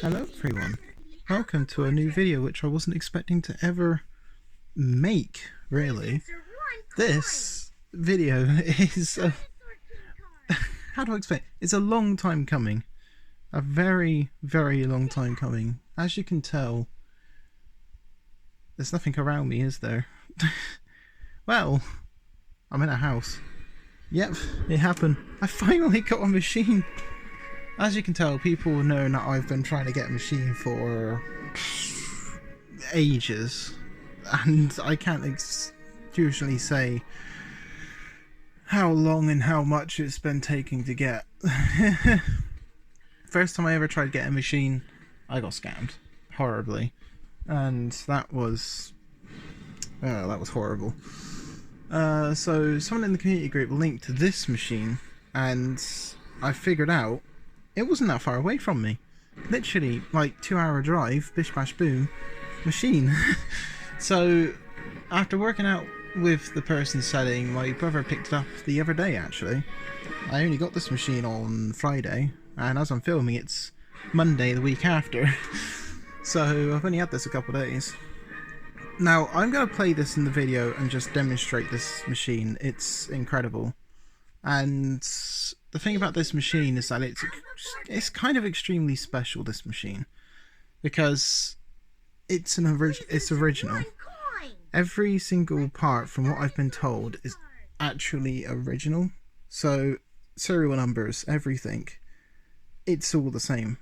Hello everyone, welcome to a new video which I wasn't expecting to ever make, really. This video is, how do I explain? It's a long time coming. A very, very long time coming. As you can tell, there's nothing around me, is there? Well, I'm in a house. Yep, it happened. I finally got a machine. As you can tell, people know that I've been trying to get a machine for ages, and I can't usually say how long and how much it's been taking to get. First time I ever tried to get a machine, I got scammed horribly, and that was horrible. So someone in the community group linked to this machine, and I figured out it wasn't that far away from me. Literally, like 2-hour drive, bish bash boom, machine. So, after working out with the person selling, my brother picked it up the other day actually. I only got this machine on Friday, and as I'm filming it's Monday the week after. So, I've only had this a couple of days. Now, I'm going to play this in the video and just demonstrate this machine. It's incredible. And the thing about this machine is that it's kind of extremely special, this machine, because it's original. Every single part, from what I've been told, is actually original. So serial numbers, everything, it's all the same.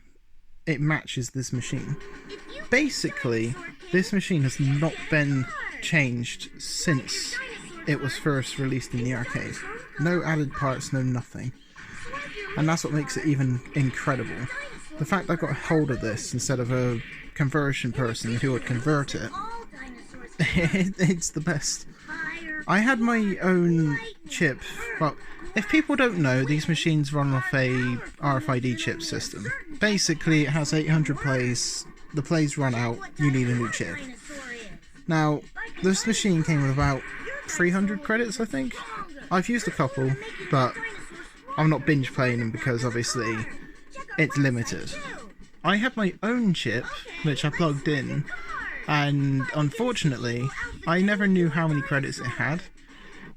It matches this machine. Basically, this machine has not been changed since it was first released in the arcade. No added parts, no nothing. And that's what makes it even incredible. The fact I got a hold of this instead of a conversion person who would convert it, it's the best. I had my own chip. Well, if people don't know, these machines run off a RFID chip system. Basically, it has 800 plays. The plays run out, you need a new chip. Now, this machine came with about 300 credits, I think. I've used a couple, but I'm not binge playing them because obviously it's limited. I had my own chip, which I plugged in, and unfortunately, I never knew how many credits it had.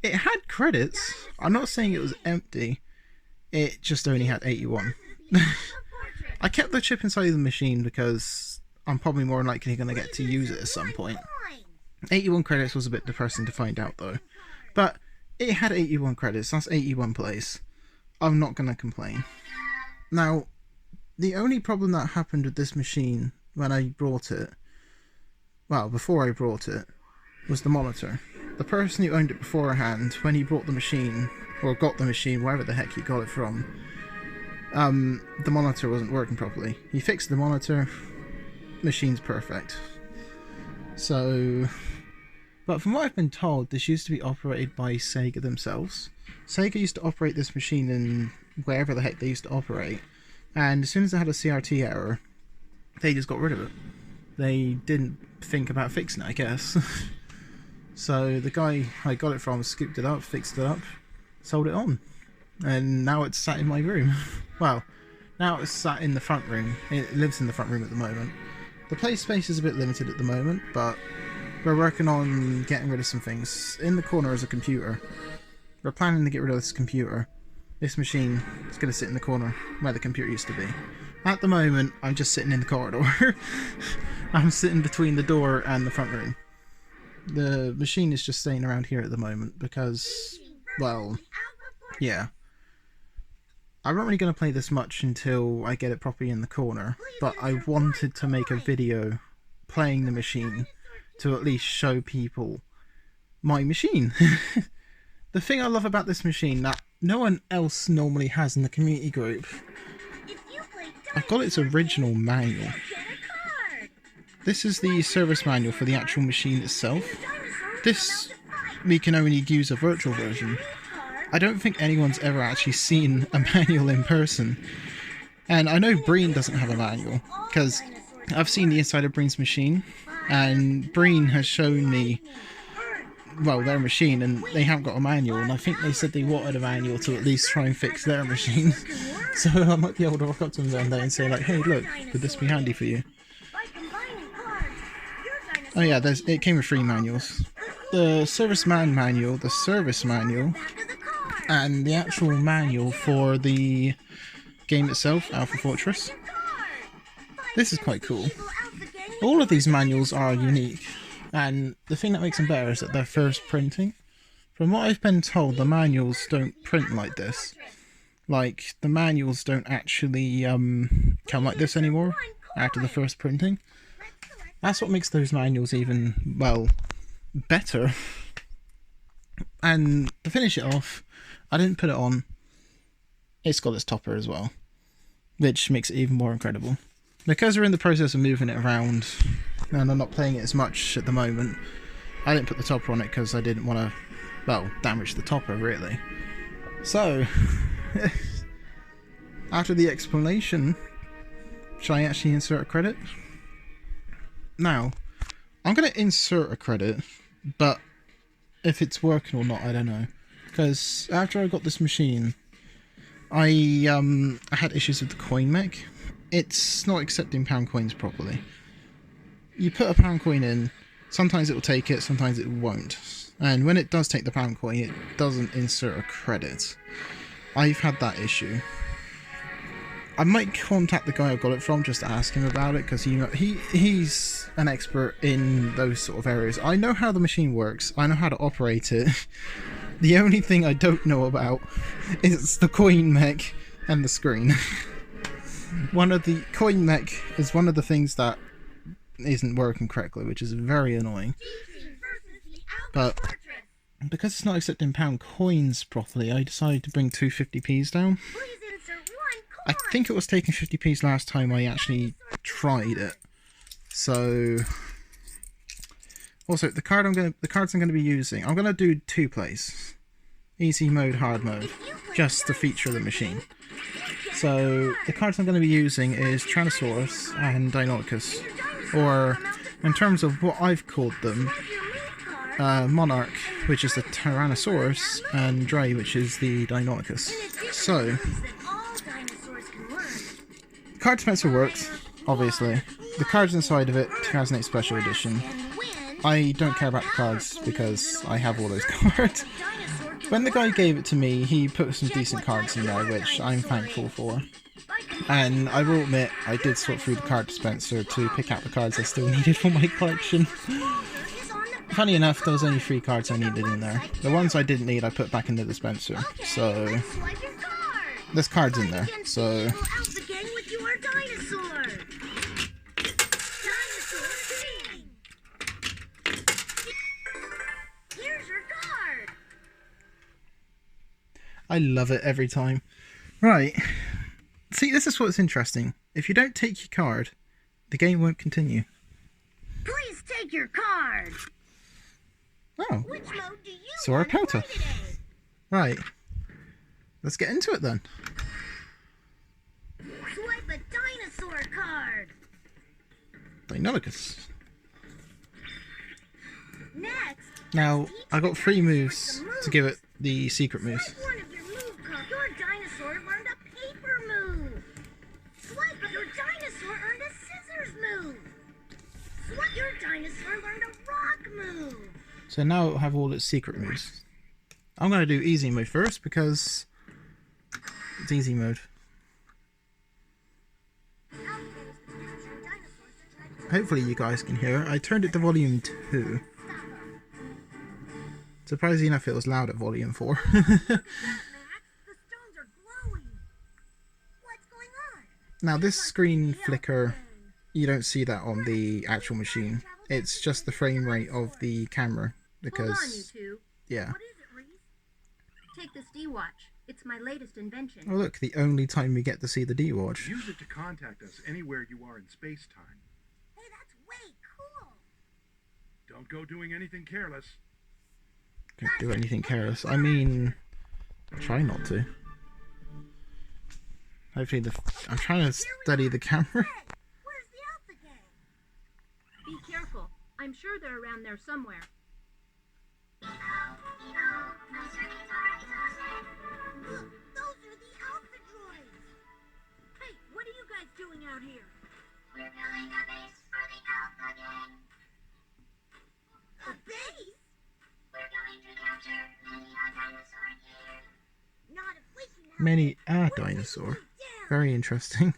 It had credits. I'm not saying it was empty. It just only had 81. I kept the chip inside the machine because I'm probably more likely going to get to use it at some point. 81 credits was a bit depressing to find out though. But it had 81 credits, that's 81 plays. I'm not going to complain. Now, the only problem that happened with this machine when I brought it, well, before I brought it, was the monitor. The person who owned it beforehand, when he brought the machine, or got the machine, wherever the heck he got it from, the monitor wasn't working properly. He fixed the monitor, machine's perfect. So, but from what I've been told, this used to be operated by Sega themselves. Sega used to operate this machine in wherever the heck they used to operate, and as soon as they had a CRT error, they just got rid of it. They didn't think about fixing it, I guess. So the guy I got it from scooped it up, fixed it up, sold it on, and now it's sat in my room. Well, now it's sat in the front room. It lives in the front room at the moment. The play space is a bit limited at the moment, but we're working on getting rid of some things. In the corner is a computer. We're planning to get rid of this computer. This machine is going to sit in the corner where the computer used to be. At the moment, I'm just sitting in the corridor. I'm sitting between the door and the front room. The machine is just staying around here at the moment because, well, yeah. I'm not really going to play this much until I get it properly in the corner, but I wanted to make a video playing the machine to at least show people my machine. The thing I love about this machine that no one else normally has in the community group, I've got its original manual. This is the service manual for the actual machine itself. This, we can only use a virtual version. I don't think anyone's ever actually seen a manual in person. And I know Breen doesn't have a manual, because I've seen the inside of Breen's machine, and Breen has shown me well, their machine, and they haven't got a manual, and I think they said they wanted a manual to at least try and fix their machine. So I might be able to walk up to them one day and say like, hey look, would this be handy for you? Oh yeah, it came with 3 manuals. The serviceman manual, the service manual, and the actual manual for the game itself, Alpha Fortress. This is quite cool. All of these manuals are unique, and the thing that makes them better is that they're first printing. From what I've been told, the manuals don't print like this. Like, the manuals don't actually come like this anymore after the first printing. That's what makes those manuals even, well, better. And to finish it off, I didn't put it on. It's got its topper as well, which makes it even more incredible. Because we're in the process of moving it around, and I'm not playing it as much at the moment, I didn't put the topper on it because I didn't want to, well, damage the topper, really. So, after the explanation, shall I actually insert a credit? Now, I'm going to insert a credit, but if it's working or not, I don't know. Because after I got this machine, I had issues with the coin mech. It's not accepting pound coins properly. You put a pound coin in, sometimes it will take it, sometimes it won't. And when it does take the pound coin, it doesn't insert a credit. I've had that issue. I might contact the guy I got it from just to ask him about it, because he's an expert in those sort of areas. I know how the machine works, I know how to operate it. The only thing I don't know about is the coin mech and the screen. One of the coin mech is one of the things that isn't working correctly, which is very annoying. But because it's not accepting pound coins properly, I decided to bring 2 50p's down. I think it was taking 50p's last time I actually tried it. So also the cards I'm going to be using, I'm going to do 2 plays. Easy mode, hard mode, just the feature of the machine. So the cards I'm going to be using is Tyrannosaurus and Deinonychus, or in terms of what I've called them, Monarch, which is the Tyrannosaurus, and Dre, which is the Deinonychus. So card dispenser works, obviously. The cards inside of it, 2008 Special Edition. I don't care about the cards because I have all those cards. When the guy gave it to me, he put some decent cards in there, which I'm thankful for. And I will admit, I did sort through the card dispenser to pick out the cards I still needed for my collection. Funny enough, there was only 3 cards I needed in there. The ones I didn't need, I put back in the dispenser. So there's cards in there. So I love it every time. Right. See, this is what's interesting. If you don't take your card, the game won't continue. Please take your card. Oh. Which mode do you Sora want to Pelter. play today? Right. Let's get into it then. Swipe a dinosaur card. Deinonychus. Next. Now, I got 3 moves to give it the secret moves. Swipe one of your move cards. Your dinosaur learned a paper move. Swipe it. Your dinosaur earned a scissors move. Swipe. Your dinosaur learned a rock move. So now it'll have all its secret moves. I'm going to do easy mode first because it's easy mode. Hopefully you guys can hear it. I turned it to volume 2. Surprisingly enough, it was loud at volume 4. Now this screen flicker, you don't see that on the actual machine. It's just the frame rate of the camera because, Hold on, you two. yeah. What is it, Reese? Take this D-Watch. It's my latest invention. Oh look, the only time we get to see the D-Watch. Use it to contact us anywhere you are in space-time. Hey, that's way cool. Don't go doing anything careless. Don't do anything careless. I mean, try not to. Hopefully I'm trying to study the camera. Where's the Alpha Gang? Be careful. I'm sure they're around there somewhere. Look, those are the alpha droids. Hey, what are you guys doing out here? We're building a base for the alpha gang. A base? We're going to capture many a dinosaur here. Not if we can help Many it. a We're taking dinosaur. you down. Very interesting.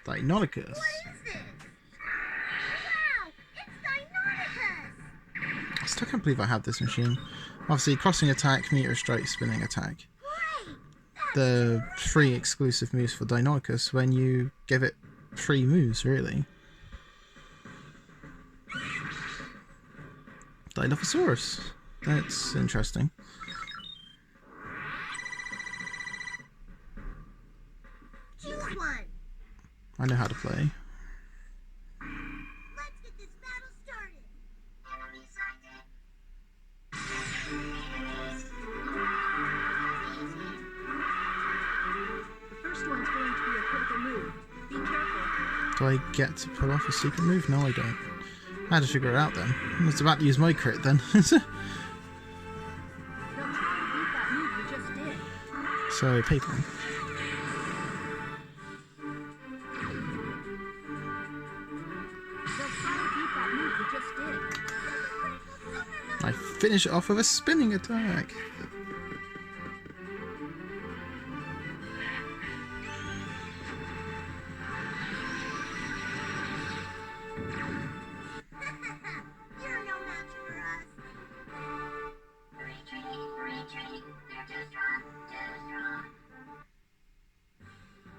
Deinonychus. What is this? Wow, it's Deinonychus. I still can't believe I have this machine. Obviously, crossing attack, meteor strike, spinning attack. Great. The 3 exclusive moves for Deinonychus when you give it 3 moves, really. Dilophosaurus. That's interesting. Choose one. I know how to play. Let's get this battle started. Enemy sighted. The first one's going to be a critical move. Be careful. Do I get to pull off a secret move? No, I don't. I had to figure it out then. I was about to use my crit then. They'll try and beat that move you just did. So, paper. They'll try and beat that move you just did. I finish it off with a spinning attack. You're no match for us. Retreat. They're too strong.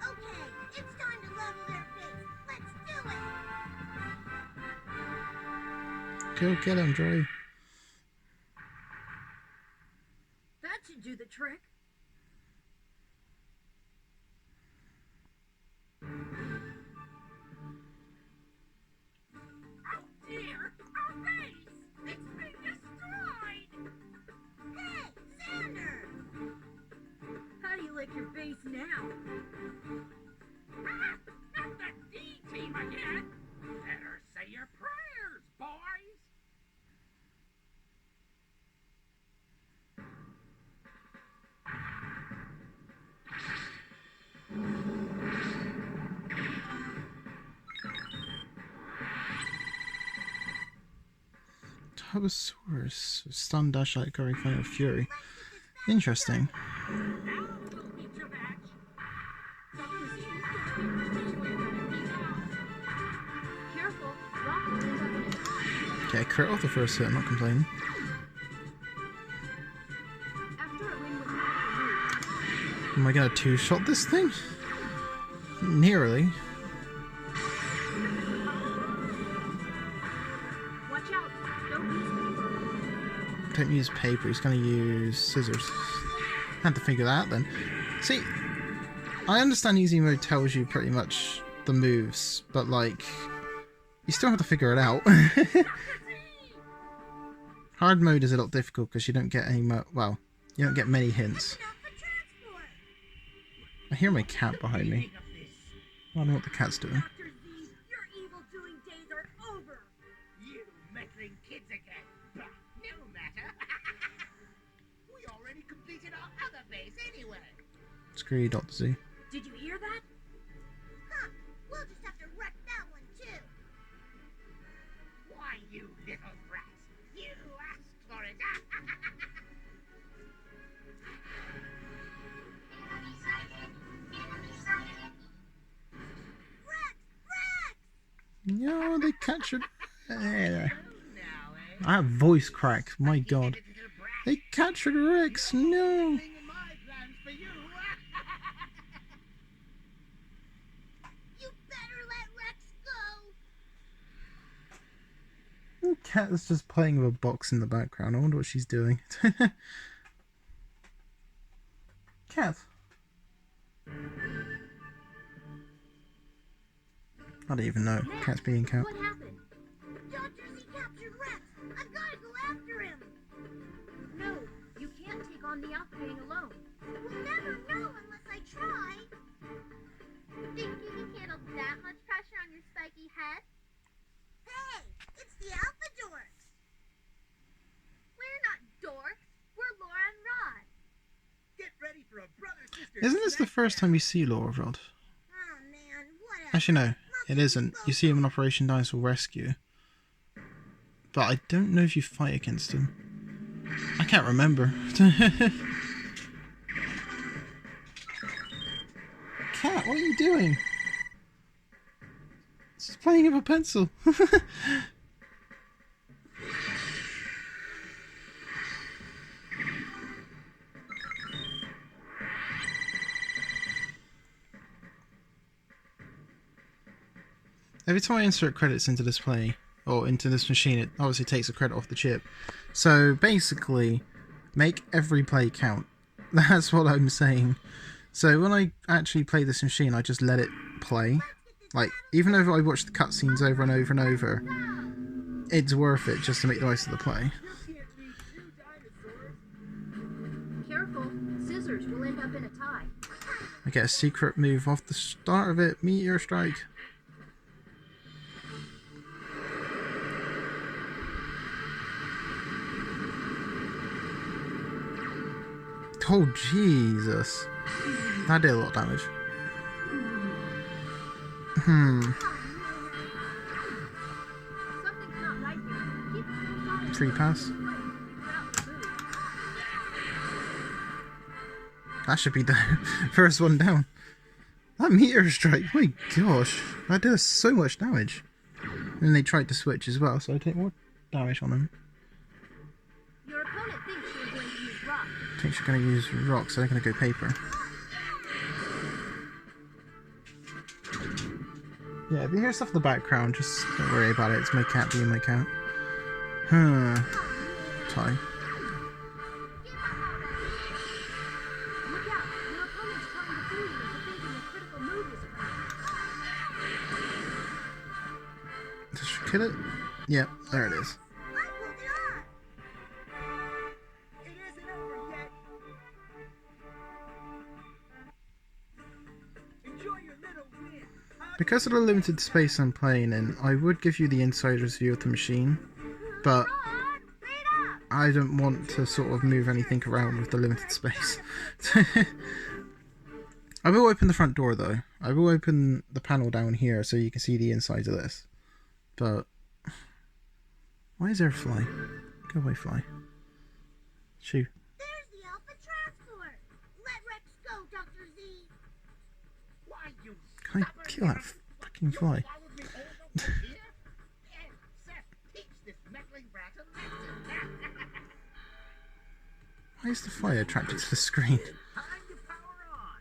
Okay, it's time to level their face. Let's do it. Go get him, Dre. That should do the trick. Oh dear, our base! It's been destroyed! Hey, Xander! How do you like your base now? Ah, not the D team again! Better say your prayers, boys! Turbosaurus. Stun, dash, light, covering, final fury. Interesting. Now we'll meet your match. Careful, rock will end up in its eye. Okay, crit off the first hit, I'm not complaining. After a win with a critical move, Am I gonna 2-shot this thing? Nearly. watch out. Don't use paper. Don't use paper, he's gonna use scissors. Had to figure that out then. See, I understand easy mode tells you pretty much the moves, but like, you still have to figure it out. Hard mode is a lot difficult because you don't get any well, you don't get many hints. Enough for transport. I hear my cat behind me. I don't know what the cat's doing. Dr. Z, your evil-doing days are over. You meddling kids again. Bah, no matter. We already completed our other base anyway. Screw you, Dr. Z. Did you hear that? Huh, we'll just have to wreck that one too. Why, you little brat? You asked for it. Rex! Rex! No, they captured. Oh, now, eh? I have voice crack. My god. Little brat. They captured Rex. No. Thing in my plans for you. You better let Rex go! The cat is just playing with a box in the background. I wonder what she's doing. Cat. I don't even know. Cat's being cat. What happened? Dr. Z captured Rex! I've gotta go after him! No, you can't take on the Alpha Gang alone. We'll never know unless I try. Think you can handle that much pressure on your spiky head? Hey, it's the Alpha Dorks! a brother-sister. Isn't this the first time you see Laura Rod? Oh man, whatever. Actually, no, it isn't. You see him in Operation Dinosaur Rescue. But I don't know if you fight against him. I can't remember. Cat, what are you doing? She's playing with a pencil. Every time I insert credits into this play, or into this machine, it obviously takes a credit off the chip. So basically, make every play count. That's what I'm saying. So when I actually play this machine, I just let it play. Like, even though I watch the cutscenes over and over and over, it's worth it just to make the most of the play. Careful, scissors will end up in a tie. I get a secret move off the start of it, Meteor Strike. Oh, Jesus. That did a lot of damage. Something's not right here. Keep it Free pass. That should be the first one down. That Meteor Strike, my gosh. That did so much damage. And they tried to switch as well, so I take more damage on him. Your opponent thinks you're going to use rock. Thinks you're going to use rock, so they're going to go paper. Yeah, if you hear stuff in the background, just don't worry about it. It's my cat being my cat. Huh. Tie. Look out, your opponent's trying to fool you into thinking a critical move is coming. Just kill it? Yep, there it is. I pulled it off. It isn't over yet. Enjoy your little win. Because of the limited space I'm playing in, I would give you the insider's view of the machine, but I don't want to sort of move anything around with the limited space. I will open the front door though. I will open the panel down here so you can see the inside of this. But why is there a fly? Go away, fly. Shoo. There's the Alpha Transport. Let Rex go, Dr. Z. Why, you Can I kill that fucking fly? followed me all the way here? And Seth, teach this meckling brat a lesson. Why is the fly attracted to the screen? Time to power on.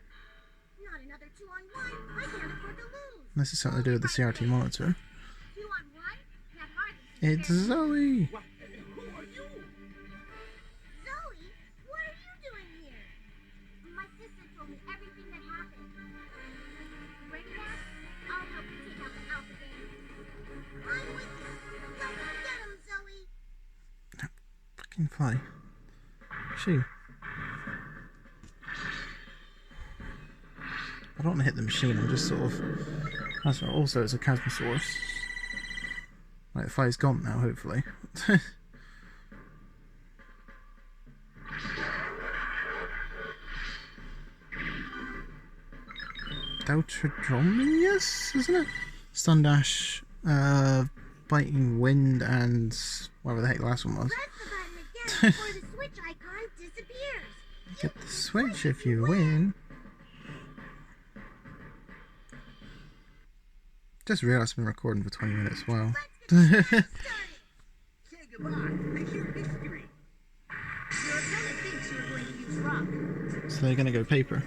Not another 2-on-1. I can't afford to lose. Unless it's something to do with the CRT monitor. 2-on-1? Can't hardly. It's Zoe! What? Who are you? Zoe, what are you doing here? My sister told me everything that happened. Ready now? I'll help you take out the Alpha Gang. I'm with you. Let's get him, Zoe. Fucking fly. Shoo. I don't want to hit the machine, I'm just sort of... That's right, also it's a Chasmosaurus. Right, the fly's gone now, hopefully. Deuteronomius, isn't it? Stun Dash, Biting Wind, and whatever the heck the last one was. Press the button again before the switch icon disappears. Get the switch if you win. Just realised I've been recording for 20 minutes, wow. Say goodbye. I hear history. Your opponent thinks you're going to use rock. So they're gonna go paper.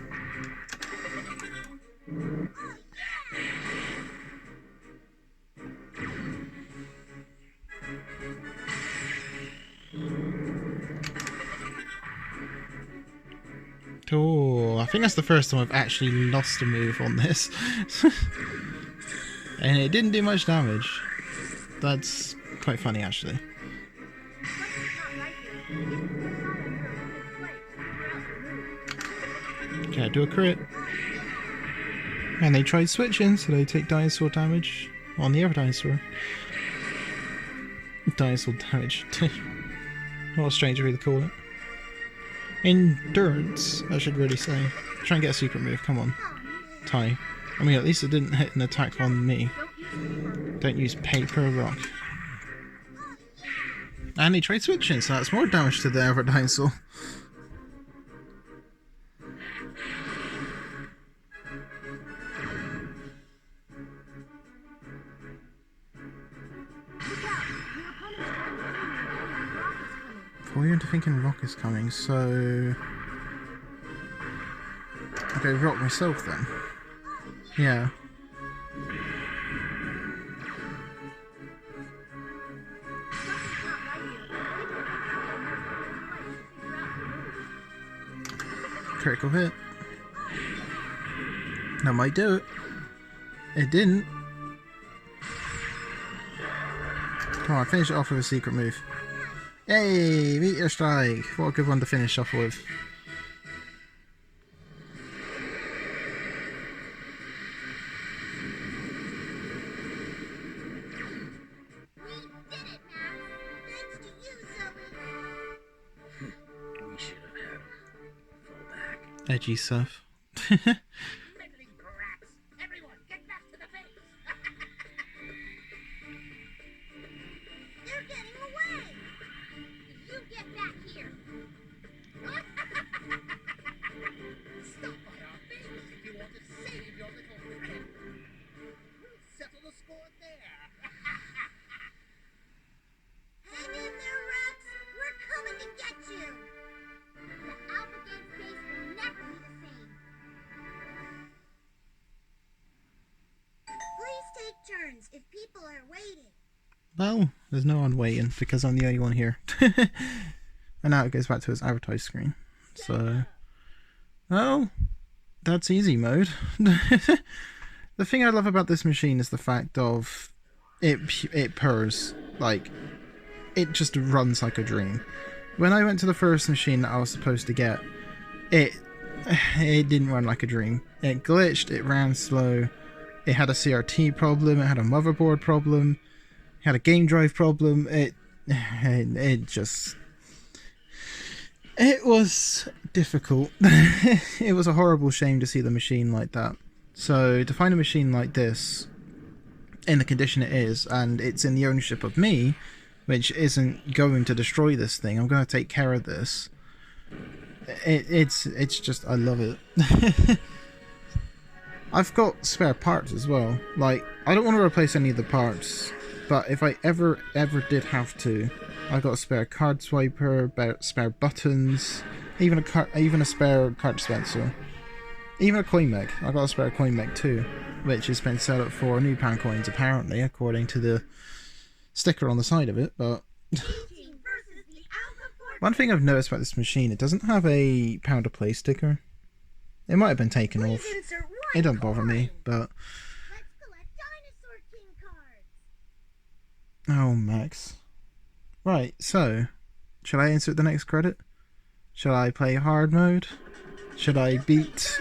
Oh, I think that's the first time I've actually lost a move on this. And it didn't do much damage. That's quite funny, actually. Something's not right here. Keep your eye on your opponent's legs. Or else you'll move. Okay, do a crit. And they tried switching, so they take dinosaur damage on the other dinosaur. Dinosaur damage. What a strange way to call it. Endurance, I should really say. Try and get a secret move, come on. Tie. I mean, at least it didn't hit an attack on me. Don't use paper rock. And he tried switching, so that's more damage to the other dinosaur. Before you're into thinking rock is coming, so... Okay, rock myself then. Yeah. Critical hit. That might do it. It didn't. Come on, finish it off with a secret move. Yay! Meteor Strike! What a good one to finish off with. We should have had him fall back. Edgy stuff. Meddling brats! Everyone, get back to the base! They're getting away! You get back here! Stop by our base if you want to save your little friend. We'll settle the score there. Hang in there, Rex! We're coming to get you! The Alpha Game's base will never be the same. Please take turns if people are waiting. Well, there's no one waiting because I'm the only one here. And now it goes back to its advertise screen. So, well, that's easy mode. The thing I love about this machine is the fact of it purrs. Like, it just runs like a dream. When I went to the first machine that I was supposed to get, it didn't run like a dream. It glitched, it ran slow, it had a CRT problem, it had a motherboard problem, it had a game drive problem, it was difficult. It was a horrible shame to see the machine like that. So to find a machine like this in the condition it is, and it's in the ownership of me, which isn't going to destroy this thing, I'm going to take care of this. It's just, I love it. I've got spare parts as well. Like, I don't want to replace any of the parts, but if I ever did have to, I got a spare card swiper, spare buttons, even a spare card dispenser, even a coin mech. I got a spare coin mech too, which has been set up for new pound coins apparently, according to the sticker on the side of it. But one thing I've noticed about this machine, it doesn't have a pound of play sticker. It might have been taken off. It doesn't bother me, but Let's collect Dinosaur King cards. oh, Max. Right, so should I insert the next credit? Should I play hard mode? Should I beat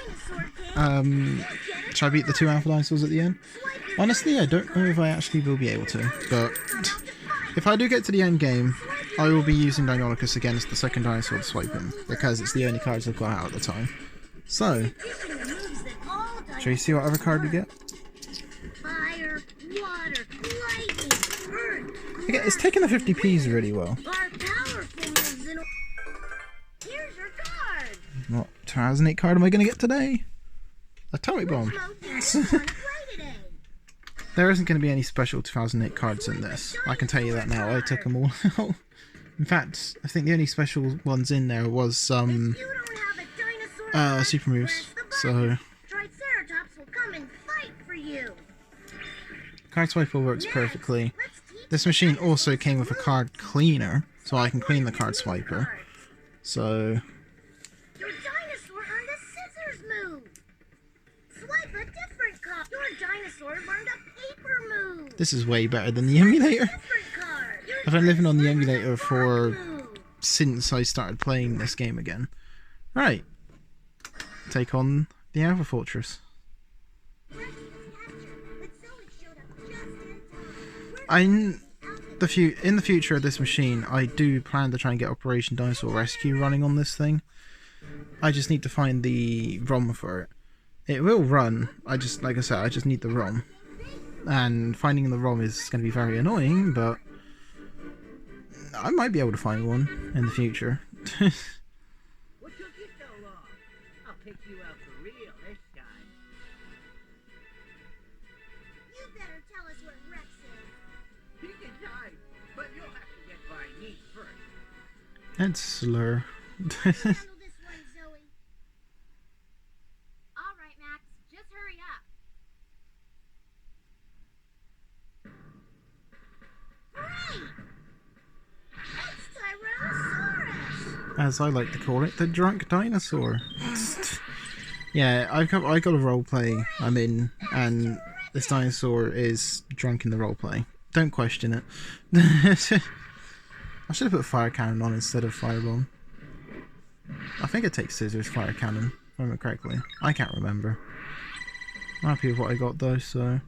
should I beat the 2 alpha dinosaurs at the end? Honestly, I don't know if I actually will be able to, but if I do get to the end game, I will be using Deinonychus against the second dinosaur to swipe him, because it's the only cards I've got out at the time. So, shall you see what other card we get? Fire, water, lightning, earth. Okay, it's taking the 50p's really well. Our powerful moves in. Here's your card. What 2008 card am I going to get today? Atomic Bomb. There isn't going to be any special 2008 cards in this. I can tell you that now. I took them all out. In fact, I think the only special ones in there was some super moves. So Triceratops will come and fight for you. card swiper works perfectly. This machine also came with a card cleaner, so I can clean the card swiper. So Your dinosaur earned a scissors move. Swipe a different card. Your dinosaur learned a paper move. this is way better than the emulator. Different card. Your I've been living on the dinosaur learned emulator a for move. since I started playing this game again. Right, take on the Alpha Fortress. In the future of this machine, I do plan to try and get Operation Dinosaur Rescue running on this thing, I just need to find the ROM for it. It will run. Like I said, I just need the ROM. And finding the ROM is going to be very annoying, but I might be able to find one in the future. What took you so long? I'll pick you out for real this time. You better tell us where Rex is. He can hide, but you'll have to get by me first. That's slur. Handle this one, Zoe. All right, Max, just hurry up. Great! It's Tyrannosaurus! As I like to call it, the drunk dinosaur. Yeah, I got a roleplay I'm in, and this dinosaur is drunk in the roleplay. Don't question it. I should have put fire cannon on instead of firebomb. I think it takes scissors fire cannon, if I remember correctly. I can't remember. I'm happy with what I got though, so.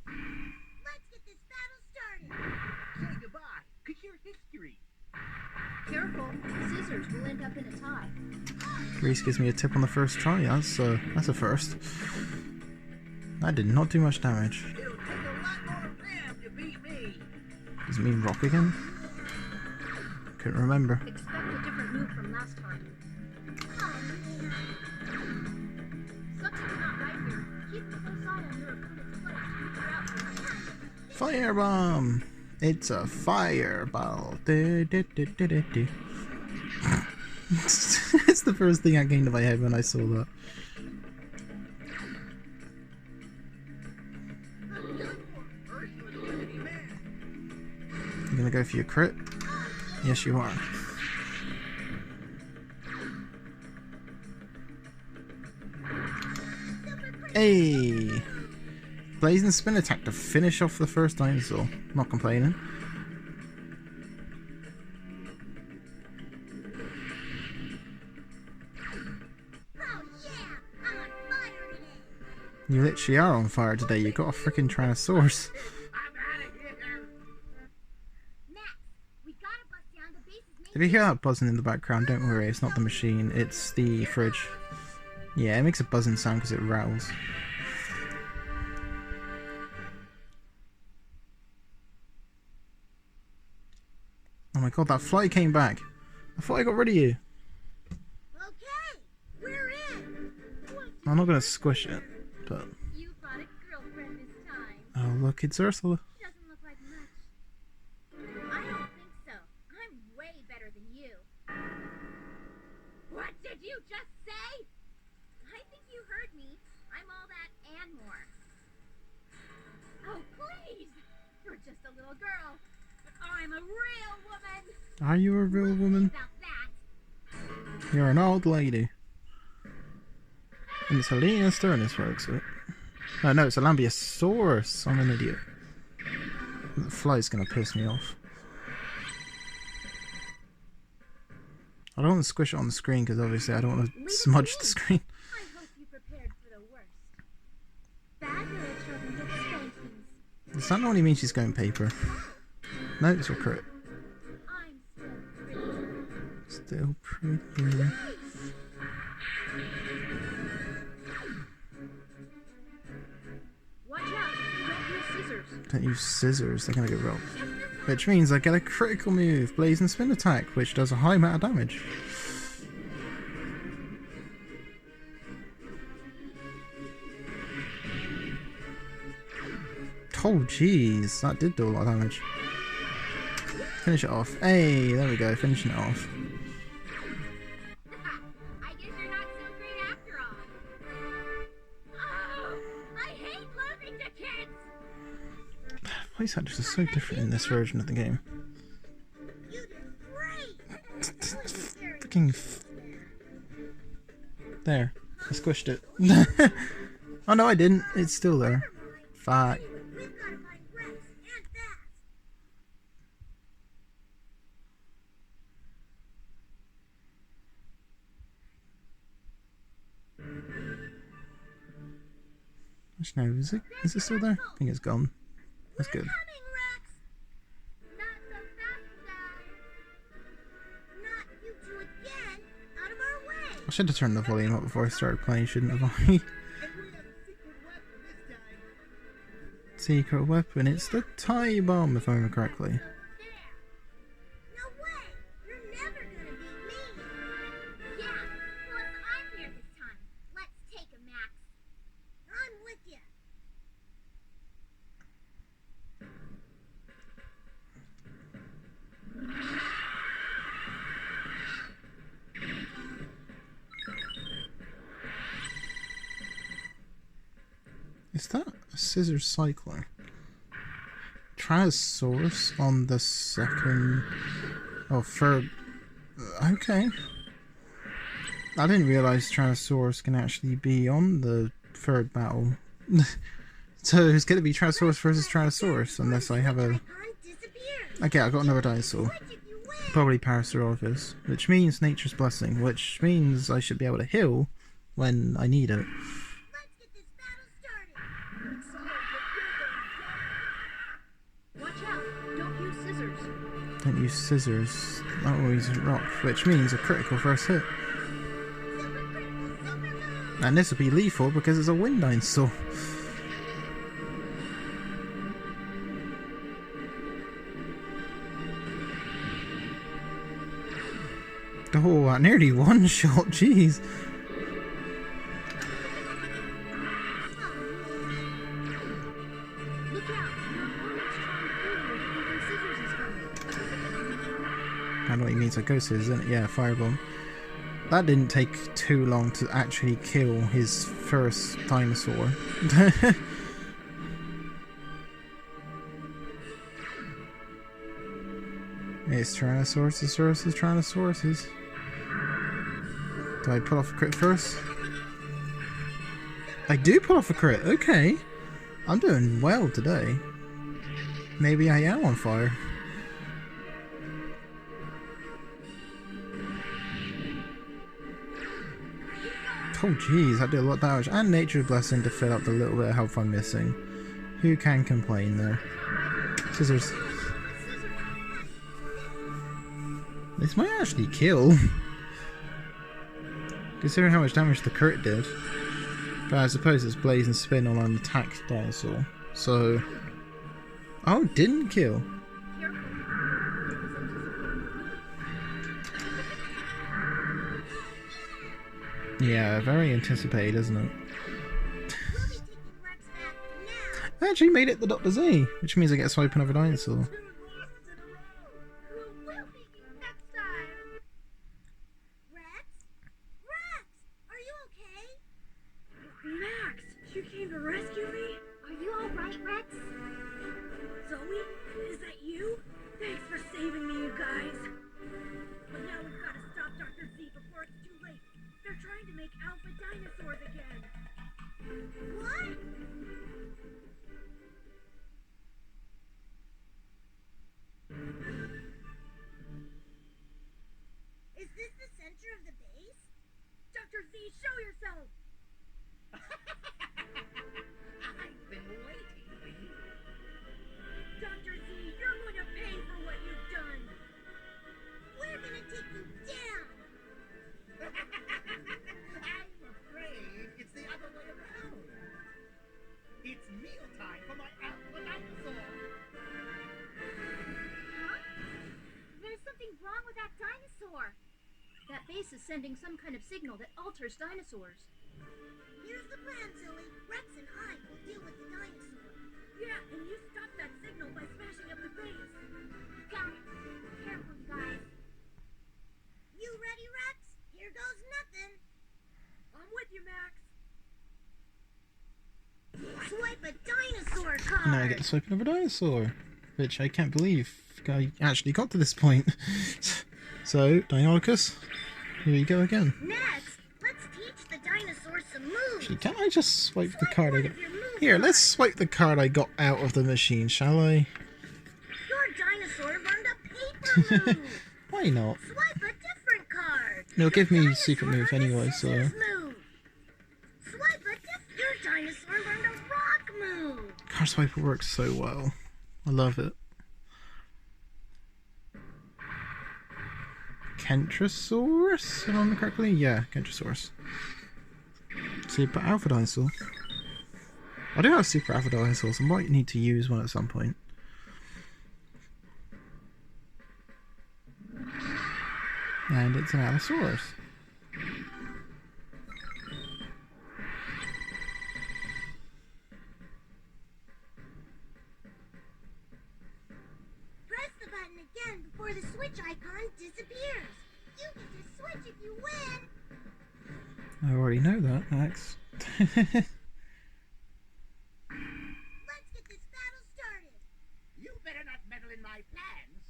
Let's get this battle started! Say goodbye, 'cause you're history. Careful, scissors will end up in a tie. Reese gives me a tip on the first try. That's a first. That did not do much damage. It'll take a lot more RAM to beat me. Does it mean rock again? Couldn't remember. Expect a different move from last time. Something's not right here. Keep a close eye on your opponent's plate. Figure out Firebomb! It's a fireball. Du, du, du, du, du, du. It's the first thing that came to my head when I saw that. You gonna go for your crit? Yes, you are. Hey! Blazing spin attack to finish off the first dinosaur. Not complaining. Oh yeah! I'm on fire today! You literally are on fire today. You got a freaking Tyrannosaurus. I'm out of here. Max, we gotta bust down the base's main If you hear that buzzing in the background, don't worry. It's not the machine. It's the fridge. Yeah, it makes a buzzing sound because it rattles. Oh my god, that fly came back. I thought I got rid of you. Okay, we're in! I'm not gonna squish it, but you brought a girlfriend this time. oh look, it's Ursula. Doesn't look like much. I don't think so. I'm way better than you. What did you just say? I think you heard me. I'm all that and more. Oh, please! You're just a little girl. But I'm a real woman. Are you a real woman? About that. You're an old lady. And it's Helena Sternus, folks. Oh no, it's a Lambeosaurus. I'm an idiot. The fly's gonna piss me off. I don't want to squish it on the screen because obviously I don't want to smudge the screen. I hope you prepared for the worst. Bad little children get spankings. Does that normally mean she's going paper? No, it's a crit. I'm Still pretty. Watch out! Don't use scissors. Don't use scissors, they're gonna get robbed. Which means I get a critical move, Blazing Spin Attack, which does a high amount of damage. Oh jeez, that did do a lot of damage. Finish it off. Hey, there we go, finishing it off. I guess you're not so great after all. Oh, I hate losing to kids. Voice actors are so different in this version of the game. You did great! Freaking. There, I squished it. Oh no, I didn't. It's still there. Fuck. We've gotta find Rex, and fast! Actually, no, is it still there? I think it's gone. That's good. Coming, Rex! Not so fast, guys! Not you two again! I should have turned the volume up before I started playing, shouldn't have I? And we have a secret weapon this time. Secret weapon, it's the tie bomb if I remember correctly. No way! You're never gonna beat me! Yeah, plus I'm here this time. Let's take him, Max. I'm with you! Is that a scissor cycler? Tyrannosaurus on the second... Oh, third... Okay. I didn't realise Tyrannosaurus can actually be on the third battle. So it's going to be Tyrannosaurus versus Tyrannosaurus, unless I have a... Icon disappears! Okay, I got another dinosaur. Switch if you win! Probably Parasaurolophus, which means Nature's Blessing, which means I should be able to heal when I need it. Let's get this battle started! Watch out! Don't use scissors. Don't use scissors. That always rock, which means a critical first hit. Super critical super move! And this will be lethal because it's a wind dinosaur. Oh, I nearly one shot, jeez. Look out! Your opponent's trying to fool you thinking scissors is coming. I know what he means, a ghost scissors, isn't it? Yeah, firebomb. That didn't take too long to actually kill his first dinosaur. It's Tyrannosaurus. Do I pull off a crit first? I do pull off a crit, okay. I'm doing well today. Maybe I am on fire. Oh jeez, that did a lot of damage. And Nature's Blessing to fill up the little bit of health I'm missing. Who can complain there? Scissors. This might actually kill. Considering how much damage the crit did. But I suppose it's Blaze and Spin on an attacked dinosaur. So... Oh, didn't kill. Yeah, very anticipated, isn't it? We'll be taking Rex back now! I actually made it to Dr. Z, which means I get to swipe another dinosaur. Who will beat you next time? Rex? Rex! Are you okay? Max, you came to rescue me? Are you alright, Rex? Zoe, is that you? Thanks for saving me, you guys. But now we've got to stop Dr. Z before it's too late. They're trying to make alpha dinosaurs again. What? Is this the center of the base? Dr. Z, show yourself! I've been waiting for you. Dr. Z, you're going to pay for what you've done! We're gonna take you down! I'm afraid it's the other way around. It's mealtime for my alpha dinosaur. Huh? There's something wrong with that dinosaur! That base is sending some kind of signal that alters dinosaurs. Here's the plan, Zoe. Rex and I will deal with the dinosaur. Yeah, and you stop that signal by smashing up the base. Got it. Careful, you guys. You ready, Rex? Here goes nothing. I'm with you, Max. Swipe a dinosaur card. And now I get to swipe another dinosaur. Which I can't believe I actually got to this point. So, Deinonychus, here you go again. Next, let's teach the dinosaur some moves. Actually, can't I just swipe the card I got? One of your move Here, let's cards. swipe the card I got out of the machine, shall I? Your dinosaur learned a paper move. Why not? Swipe a different card. It'll give me Your secret dinosaur move learned a anyway, so... scissors move. Swipe a Your dinosaur learned a rock move. Card swiper works so well. I love it. Kentrosaurus, if I remember correctly. Yeah, Kentrosaurus. Super Alpha Dinosaur. I do have Super Alpha Dinosaurs. I might need to use one at some point. And it's an Allosaurus. Press the button again before the switch icon disappears. You get to switch if you win. I already know that, Max. Let's get this battle started. You better not meddle in my plans.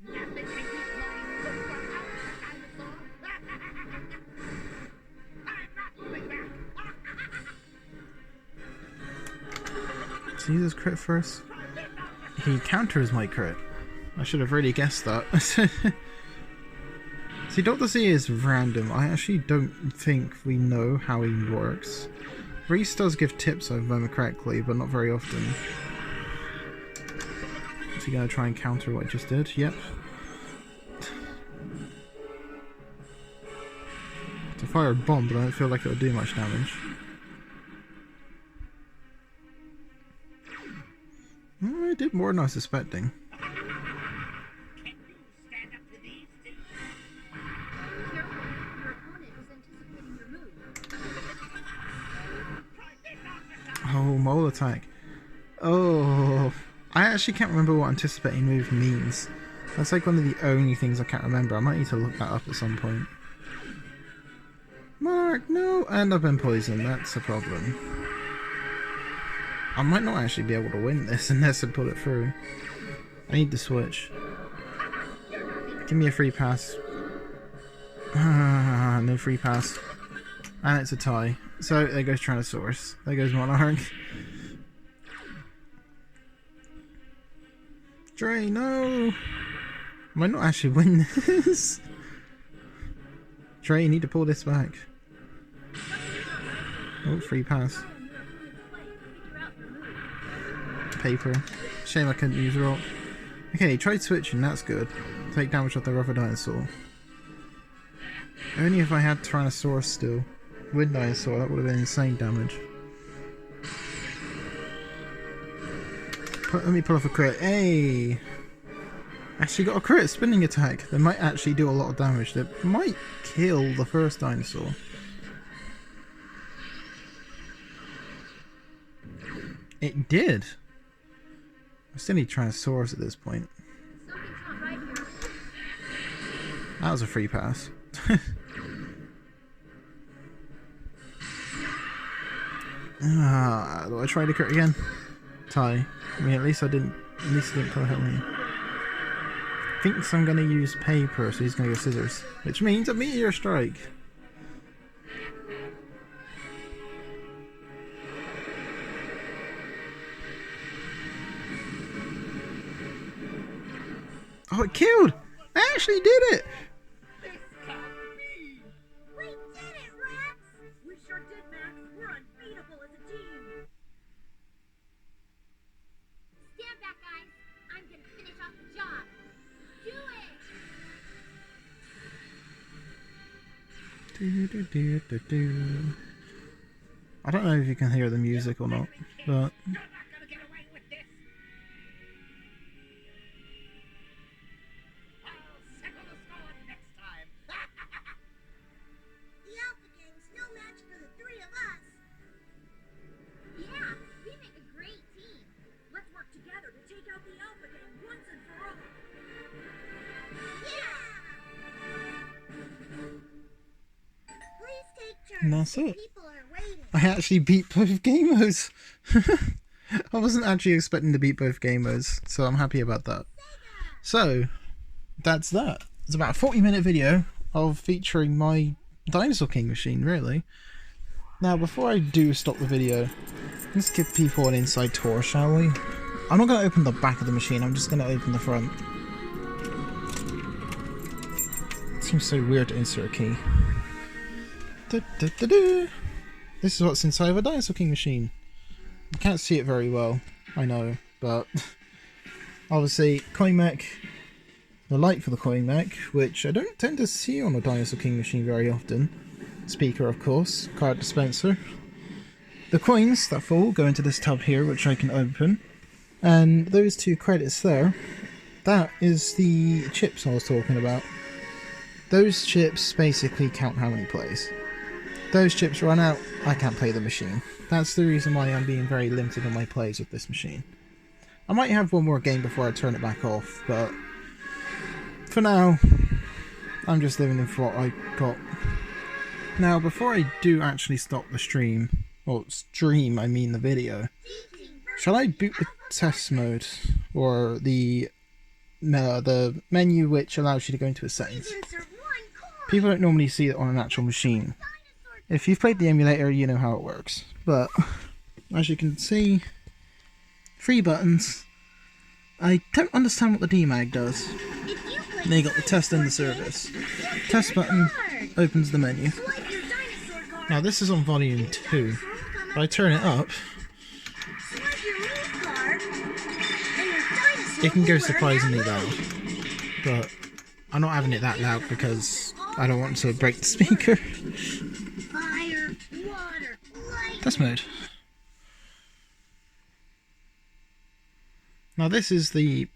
Nothing can beat my super alpha dinosaur. I'm not moving back. Let's use this crit first. He counters my crit. I should have really guessed that. See, Dr. Z is random. I actually don't think we know how he works. Reese does give tips, if I remember correctly, but not very often. Is he going to try and counter what I just did? Yep. To fire a bomb, but I don't feel like it would do much damage. Oh, it did more than I was suspecting. Can you stand up to these two? Careful, your opponent is anticipating your move. Try this on. Oh, mole attack. Oh, I actually can't remember what anticipating move means. That's like one of the only things I can't remember. I might need to look that up at some point. Mark, no! And I've been poisoned. That's a problem. I might not actually be able to win this unless I pull it through. I need the switch. Give me a free pass. No free pass. And it's a tie. So there goes Tyrannosaurus. There goes Monarch. Dre, no! I might not actually win this. Dre, you need to pull this back. Oh, free pass. Paper. Shame I couldn't use rock. Okay, tried switching, that's good. Take damage off the rubber dinosaur. Only if I had Tyrannosaurus still. Wind dinosaur, that would have been insane damage. Let me pull off a crit. Hey! Actually got a crit spinning attack. That might actually do a lot of damage. That might kill the first dinosaur. It did. I still need Tyrannosaurus at this point. Something's not right here. That was a free pass. Do I try to crit again? Tie. I mean, at least it didn't pull help me. Thinks I'm gonna use paper, so he's gonna go scissors, which means a meteor strike. Oh, it killed! I actually did it! This can't be. We did it, Rex! We sure did, Max. We're unbeatable as a team. Stand back, guys. I'm gonna finish off the job. Do it! I don't know if you can hear the music or not, but You're not gonna get away with this. I'll settle the score next time. The Alpha Gang's no match for the three of us. Yeah, we make a great team. Let's work together to take out the Alpha Gang once and for all. Yeah! Please take turns. And that's it. People are waiting. I actually beat both game modes. I wasn't actually expecting to beat both game modes, so I'm happy about that. So, that's that. It's about a 40-minute video of featuring my Dinosaur King machine, really. Now, before I do stop the video, let's give people an inside tour, shall we? I'm not going to open the back of the machine, I'm just going to open the front. It seems so weird to insert a key. This is what's inside of a Dinosaur King machine. I can't see it very well, I know, but obviously coin mech, the light for the coin mech, which I don't tend to see on a Dinosaur King machine very often. Speaker, of course, card dispenser. The coins that fall go into this tub here, which I can open. And those 2 credits there, that is the chips I was talking about. Those chips basically count how many plays. Those chips run out, I can't play the machine. That's the reason why I'm being very limited on my plays with this machine. I might have one more game before I turn it back off, but for now, I'm just living with what I got. Now, before I do actually stop the stream, or stream, I mean the video, shall I boot the test mode, or the menu which allows you to go into a settings? People don't normally see it on an actual machine. If you've played the emulator, you know how it works. But, as you can see, 3 buttons. I don't understand what the DMAG does. Then you got the test and the service. Test button opens the menu. Now this is on volume 2. If I turn it up, it can go surprisingly loud. But I'm not having it that loud because I don't want to break the speaker. Test mode. Now this is the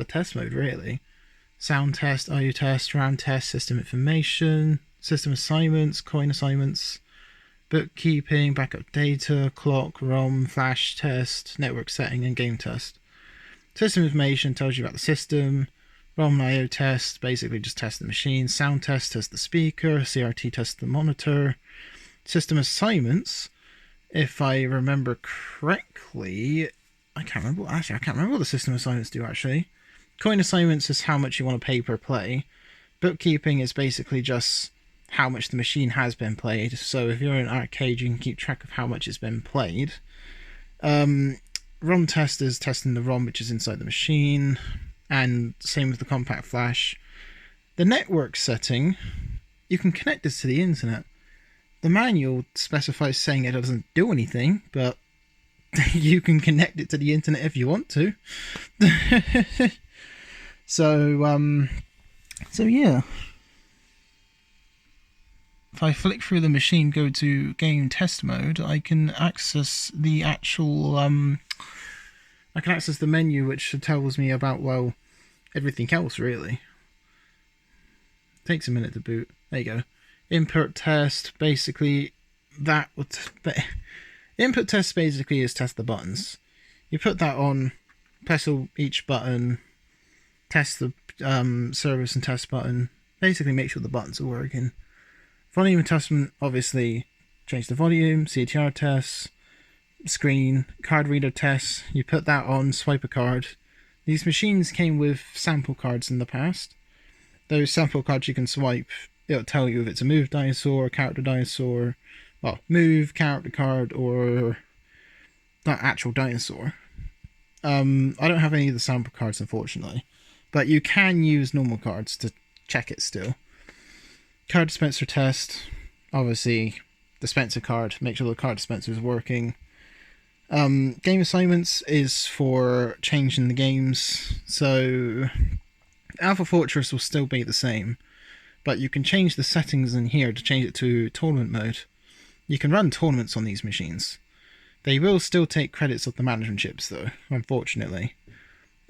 test mode really. Sound test, audio test, RAM test, system information, system assignments, coin assignments, bookkeeping, backup data, clock, ROM, flash test, network setting and game test. System information tells you about the system. ROM and IO test, basically just test the machine. Sound test, test the speaker. CRT test the monitor. System assignments, if I remember correctly, I can't remember what the system assignments do actually. Coin assignments is how much you want to pay per play. Bookkeeping is basically just how much the machine has been played. So if you're in an arcade, you can keep track of how much it's been played. ROM test is testing the ROM which is inside the machine, and same with the compact flash. The network setting, you can connect this to the internet. The manual specifies saying it doesn't do anything, but you can connect it to the internet if you want to. So yeah. If I flick through the machine, go to game test mode, I can access the actual I can access the menu which tells me about, well, everything else really. Takes a minute to boot. There you go. Input test, basically that would input test basically is test the buttons. You put that on, press each button, test the service and test button, basically make sure the buttons are working. Volume adjustment, obviously change the volume, CTR tests, screen, card reader tests, you put that on, swipe a card. These machines came with sample cards in the past. Those sample cards you can swipe, it'll tell you if it's a move dinosaur, character dinosaur, well, move, character card, or that actual dinosaur. I don't have any of the sample cards unfortunately, but you can use normal cards to check it still. Card dispenser test, obviously dispenser card, make sure the card dispenser is working. Game assignments is for changing the games, so Alpha Fortress will still be the same, but you can change the settings in here to change it to tournament mode. You can run tournaments on these machines. They will still take credits of the management chips though, unfortunately.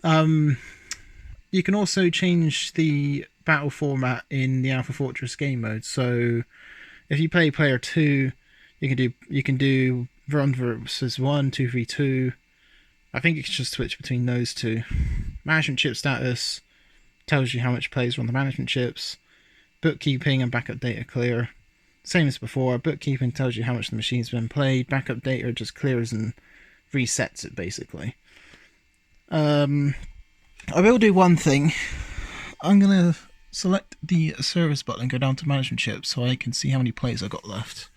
You can also change the battle format in the Alpha Fortress game mode. So if you play player 2, you can do 1 versus 1, 2v2. I think you can just switch between those two. Management chip status tells you how much plays are on the management chips. Bookkeeping and backup data clear. Same as before, bookkeeping tells you how much the machine's been played. Backup data just clears and resets it basically. I will do one thing. I'm going to select the service button and go down to management chips so I can see how many plays I've got left.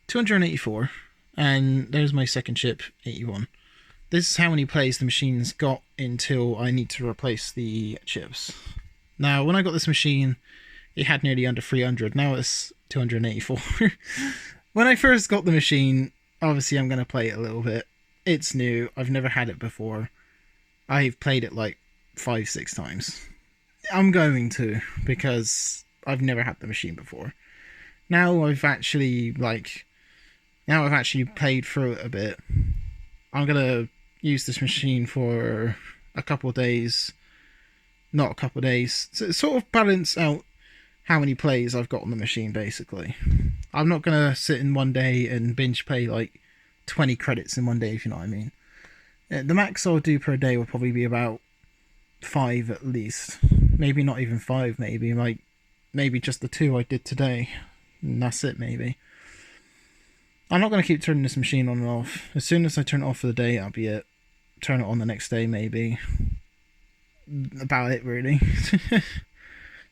284, and there's my second chip, 81. This is how many plays the machine's got until I need to replace the chips. Now, when I got this machine, it had nearly under 300. Now it's 284. When I first got the machine, obviously I'm going to play it a little bit. It's new. I've never had it before. I've played it like 5-6 times. I'm going to, because I've never had the machine before. Now I've actually played through it a bit. I'm gonna use this machine for a couple of days, not a couple of days, so sort of balance out how many plays I've got on the machine. Basically, I'm not gonna sit in one day and binge play like 20 credits in one day, if you know what I mean. The max I'll do per day will probably be about 5 at least, maybe not even 5, maybe just the 2 I did today, and that's it. Maybe I'm not going to keep turning this machine on and off. As soon as I turn it off for the day, that'll be it. Turn it on the next day, maybe. About it, really.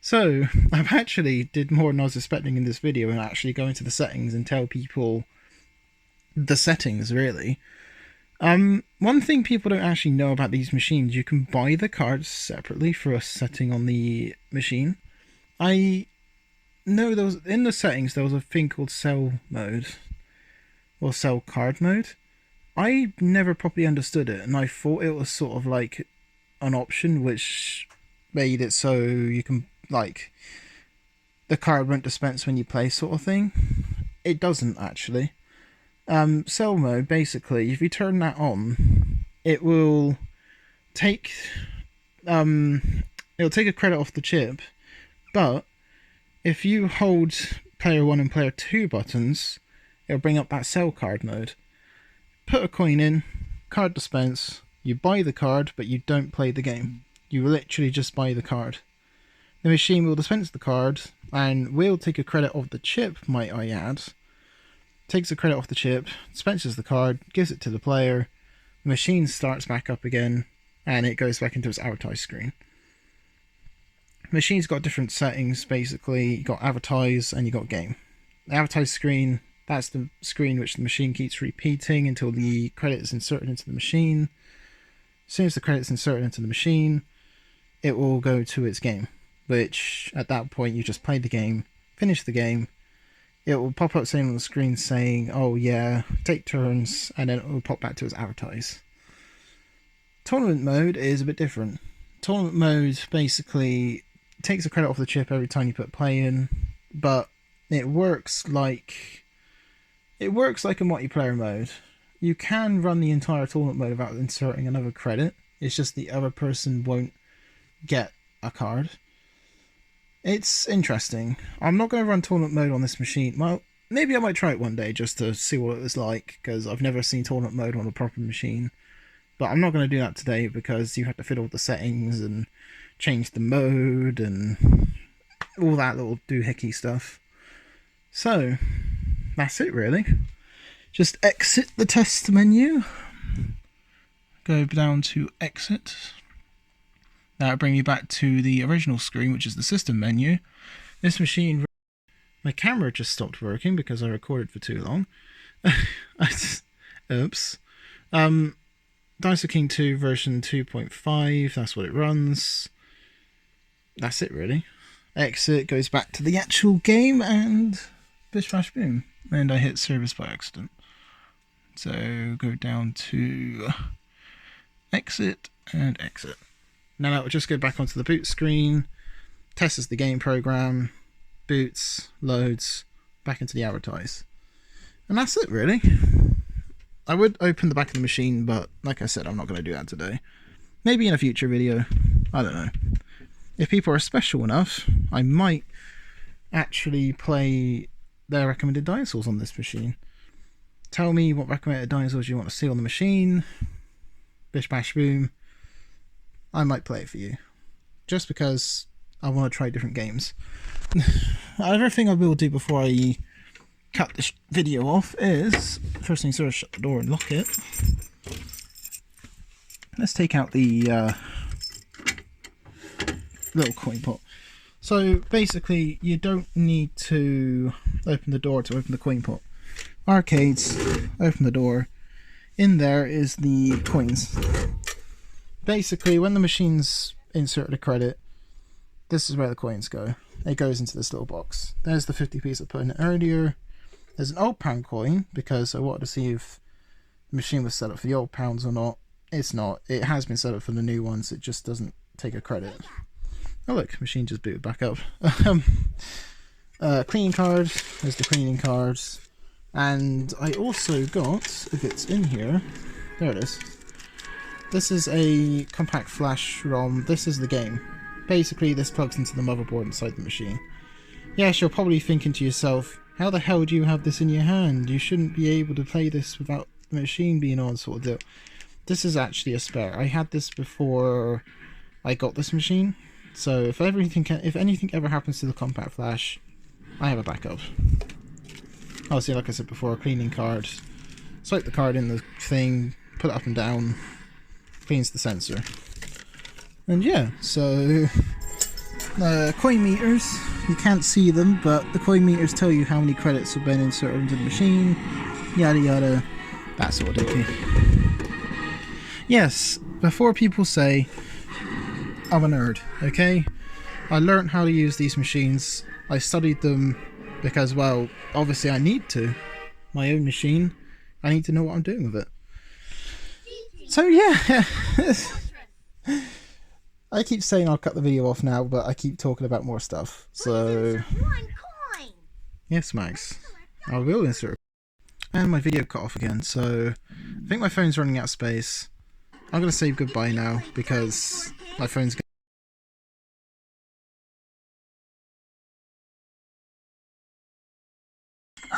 So, I've actually did more than I was expecting in this video, and actually go into the settings and tell people the settings, really. One thing people don't actually know about these machines, you can buy the cards separately for a setting on the machine. I know there was, in the settings, there was a thing called cell mode, or cell card mode. I never properly understood it, and I thought it was sort of like an option which made it so you can, like, the card won't dispense when you play, sort of thing. It doesn't actually. Cell mode, basically, if you turn that on, it will take it'll take a credit off the chip, but if you hold player 1 and player 2 buttons, it'll bring up that cell card mode. Put a coin in, card dispense, you buy the card, but you don't play the game. You literally just buy the card. The machine will dispense the card, and will take a credit off the chip, might I add. Takes a credit off the chip, dispenses the card, gives it to the player, the machine starts back up again, and it goes back into its advertise screen. The machine's got different settings, basically. You got advertise and you got game. The advertise screen, that's the screen which the machine keeps repeating until the credit is inserted into the machine. As soon as the credit's inserted into the machine, it will go to its game, which at that point you just play the game, finish the game. It will pop up saying on the screen saying, oh yeah, take turns, and then it will pop back to its advertise. Tournament mode is a bit different. Tournament mode basically takes a credit off the chip every time you put play in, but it works like a multiplayer mode. You can run the entire tournament mode without inserting another credit. It's just the other person won't get a card. It's interesting. I'm not going to run tournament mode on this machine. Well, maybe I might try it one day just to see what it was like, because I've never seen tournament mode on a proper machine. But I'm not going to do that today, because you have to fiddle with the settings and change the mode and all that little doohickey stuff. So, that's it really. Just exit the test menu. Go down to exit. That'll bring you back to the original screen, which is the system menu. This machine, my camera just stopped working because I recorded for too long. Oops. Dinosaur King 2 version 2.5, that's what it runs. That's it really. Exit goes back to the actual game, and bish bash boom. And I hit service by accident. So go down to exit and exit. Now that will just go back onto the boot screen, tests the game program, boots, loads, back into the advertise. And that's it really. I would open the back of the machine, but like I said, I'm not going to do that today. Maybe in a future video, I don't know. If people are special enough, I might actually play their recommended dinosaurs on this machine. Tell me what recommended dinosaurs you want to see on the machine. Bish bash boom. I might play it for you. Just because I want to try different games. Everything I will do before I cut this video off is, first things first, shut the door and lock it. Let's take out the little coin pot. So basically, you don't need to open the door to open the coin pot. Arcades, open the door. In there is the coins. Basically, when the machine's inserted a credit, this is where the coins go. It goes into this little box. There's the 50p I put in earlier. There's an old pound coin, because I wanted to see if the machine was set up for the old pounds or not. It's not. It has been set up for the new ones. It just doesn't take a credit. Oh look, machine just booted back up. Cleaning card, there's the cleaning cards. And I also got, if it's in here, there it is. This is a compact flash ROM, this is the game. Basically this plugs into the motherboard inside the machine. Yes, you're probably thinking to yourself, how the hell do you have this in your hand? You shouldn't be able to play this without the machine being on, sort of deal. This is actually a spare. I had this before I got this machine. So if anything ever happens to the compact flash, I have a backup. Obviously, like I said before, a cleaning card. Swipe the card in the thing, put it up and down, cleans the sensor. And yeah, so coin meters, you can't see them, but the coin meters tell you how many credits have been inserted into the machine, yada yada, that sort of dicky. Yes, before people say I'm a nerd, okay? I learned how to use these machines. I studied them because, well, obviously I need to. My own machine, I need to know what I'm doing with it. So yeah, I keep saying I'll cut the video off now, but I keep talking about more stuff. So One coin. yes, Max, I will insert. And my video cut off again, so I think my phone's running out of space. I'm going to say goodbye now because my phone's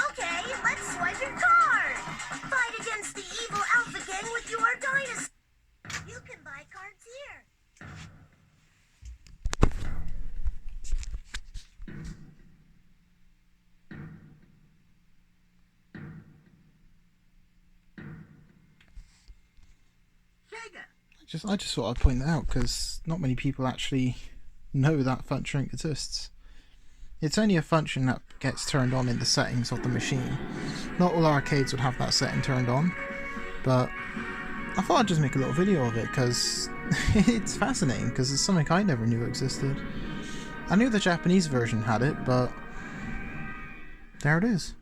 Okay, let's swipe your card. Fight against the evil Alpha Gang with your dinosaur. You can buy cards here. Sega. I just thought I'd point that out because not many people actually know that function exists. It's only a function that gets turned on in the settings of the machine. Not all arcades would have that setting turned on, but I thought I'd just make a little video of it because it's fascinating, because it's something I never knew existed. I knew the Japanese version had it, but there it is.